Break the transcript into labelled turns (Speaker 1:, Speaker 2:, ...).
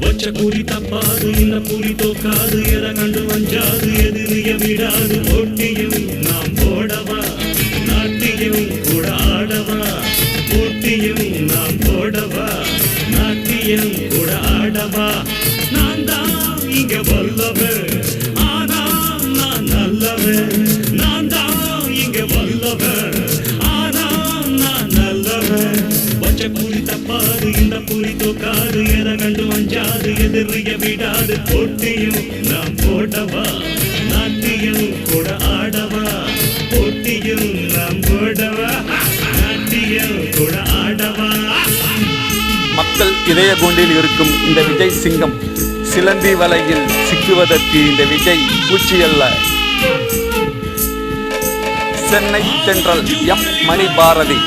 Speaker 1: வச்ச கூலி தப்பாது இந்த கூலி தோக்காது எதை கண்டு வஞ்சாது எதிரிய விடாது போட்டியும் நாம் போடவா நாட்டியம் கூட ஆடவா போட்டியும் நாம் போடவா நாட்டியம் கூட ஆடவா நான் தான் இங்க வல்லவன் ஆனா நான் நல்லவன் நான் தான் இங்க வல்லவன் ஆனா நான் நல்லவன் வச்ச கூலி தப்பாது இந்த கூலி தோக்காது எதை கண்டு வஞ்சாது எதிரிய விடாது போட்டியும் நாம் போடவா நாட்டியம் கூட ஆடவா போட்டியும் நாம் போடவா நாட்டியம் கூட ஆடவா.
Speaker 2: மக்கள் இதய கூண்டில் இருக்கும் இந்த விஜய் சிங்கம் சிலந்தி வலையில் சிக்குவதற்கு இந்த விஜய் பூச்சி அல்ல. சென்னை சென்ட்ரல் எம் மணி பாரதி.